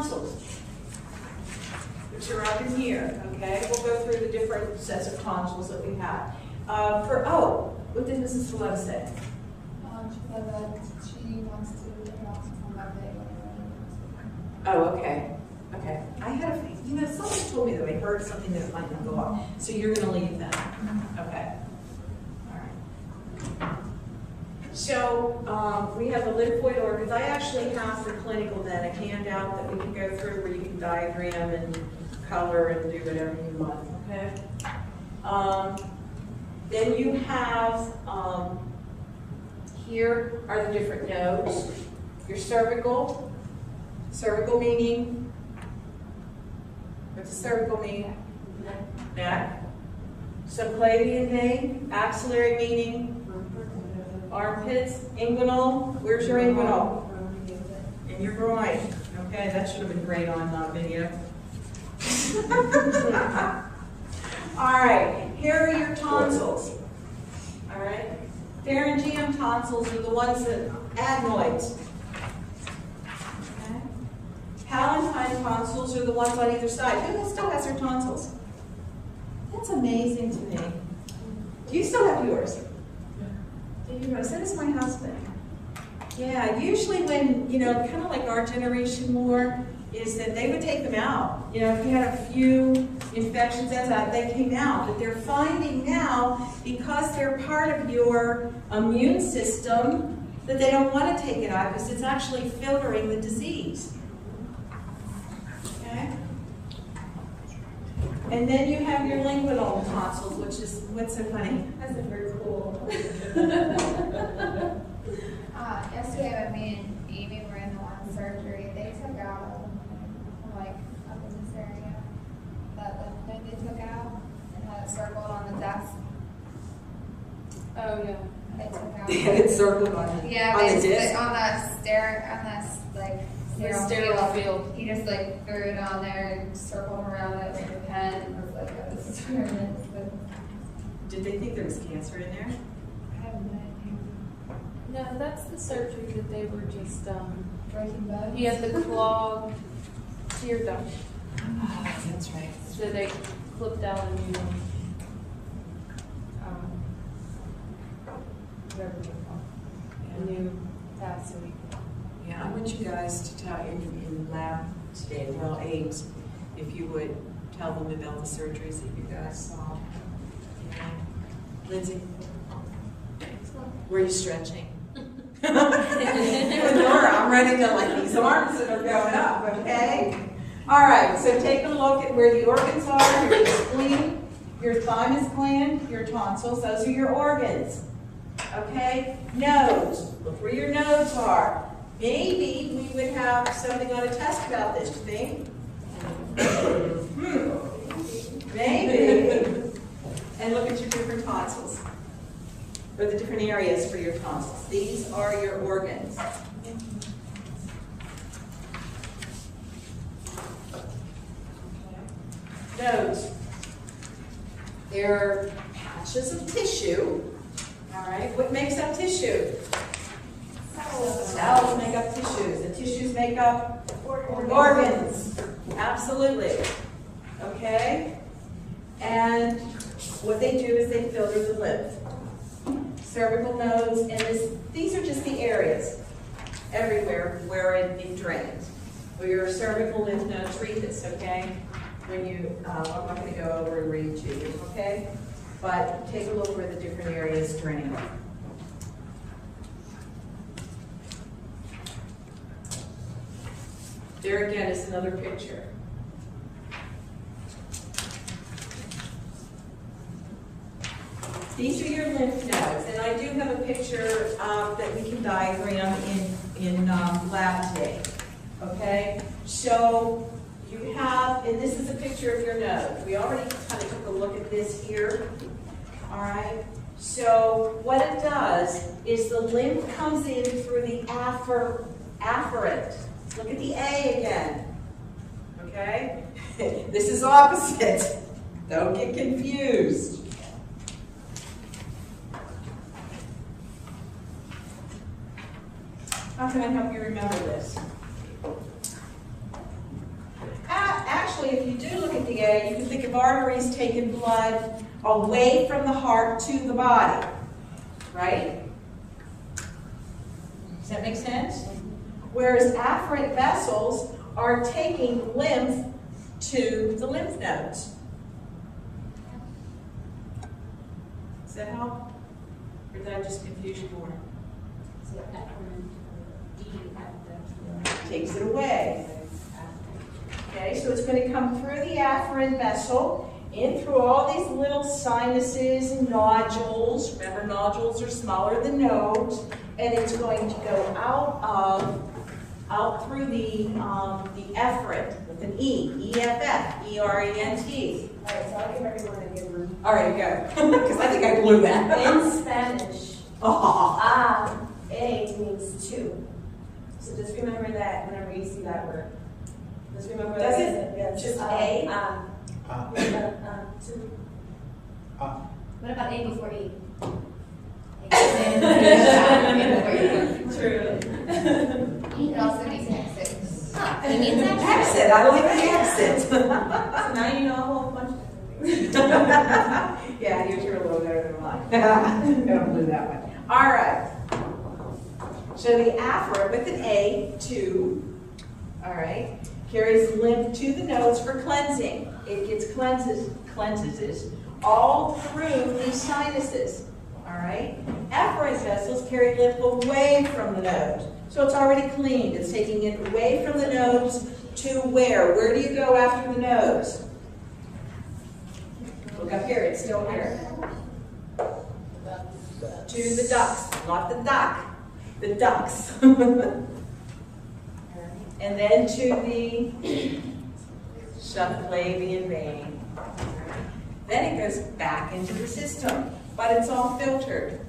tonsils, which are up in here, okay? We'll go through the different sets of tonsils that we have. What did Mrs. Philip say? She said that she wants to adopt from that day. Oh, okay. Okay. I had a, someone told me that I heard something that might not go off. So you're going to leave that. Okay. All right. So we have the lymphoid organs. I actually have for clinical then a handout that we can go through where you can diagram and color and do whatever you want. Okay. Then you have, here are the different nodes. Your cervical meaning, what's the cervical mean? Neck. Subclavian vein, axillary meaning, armpits, inguinal, where's your inguinal? In your groin. Okay, that should have been great on video. All right, here are your tonsils. All right, pharyngeal tonsils are the ones that adenoids. Okay. Palatine tonsils are the ones on either side. Who still has their tonsils? That's amazing to me. Do you still have yours? So does my husband. Yeah, usually when, kind of like our generation more, is that they would take them out. If you had a few infections, they came out. But they're finding now, because they're part of your immune system, that they don't want to take it out because it's actually filtering the disease. Okay? And then you have your linguinal tonsils, which is, what's so funny? That's very cool. Yesterday when me and Amy were in the one surgery, they took out up in this area, that lymph node they took out and had it circled on the desk. Oh yeah. They took out. They had it circled on the disc? On that sterile field. He just threw it on there and circled around it with a pen and was like, oh, this is permanent. Did they think there was cancer in there? I haven't been No, that's the surgery that they were just, breaking bugs. he had the clogged tear duct. Oh, that's right. So they clipped out a new, whatever they call it, a new passage. Yeah, I want you guys to tell in lab today, well, aides, if you would tell them about the surgeries that you guys saw. Yeah. Lindsay, were you stretching? You and Nora, I'm ready to these arms that are going up, okay? All right, so take a look at where the organs are, your spleen, your thymus gland, your tonsils, those are your organs. Okay? Nodes, look where your nodes are. Maybe we would have something on a test about this, you think? Maybe. And look at your different tonsils, or the different areas for your tonsils. These are your organs. Nodes. They're patches of tissue. All right, what makes up tissue? Cells make up tissues, and tissues make up organs. Absolutely. Okay? And what they do is they filter the lymph. Cervical nodes, and these are just the areas everywhere where it drains. Where your cervical lymph nodes, read this, okay? When you, I'm not going to go over and read to you, okay? But take a look where the different areas drain. There again is another picture. These are your lymph nodes, and I do have a picture that we can diagram in lab today. Okay, so you have, and this is a picture of your node. We already kind of took a look at this here. All right. So what it does is the lymph comes in through the afferent. Look at the A again. Okay? This is opposite. Don't get confused. How can I help you remember this? actually, if you do look at the A, you can think of arteries taking blood away from the heart to the body, right? Does that make sense? Whereas afferent vessels are taking lymph to the lymph nodes. Does that help? Or did I just confuse you more? Takes it away. Okay, so it's going to come through the afferent vessel, in through all these little sinuses and nodules. Remember, nodules are smaller than nodes, and it's going to go out through the efferent with an E, E-F-F, E-R-E-N-T. All right, so I'll give everyone a good one. All right, go. Because I think I blew that. In Spanish, Oh. A means two. So just remember that whenever you see that word. Just remember Does that. it? Yes. Just A? Two. What about A before E? True. It also means exit. It means Exit. I like the exit. So now you know a whole bunch of different things. Yeah, yours are a little better than mine. Don't blew that one. All right. So the afferent with an A, two, all right, carries lymph to the nodes for cleansing. It gets cleanses all through these sinuses, all right? Afferent vessels carry lymph away from the node. So it's already cleaned. It's taking it away from the nodes to where? Where do you go after the nose? Look up here. It's still here. To the ducts, not the duck, the ducts. And then to the subclavian vein. Then it goes back into the system, but it's all filtered.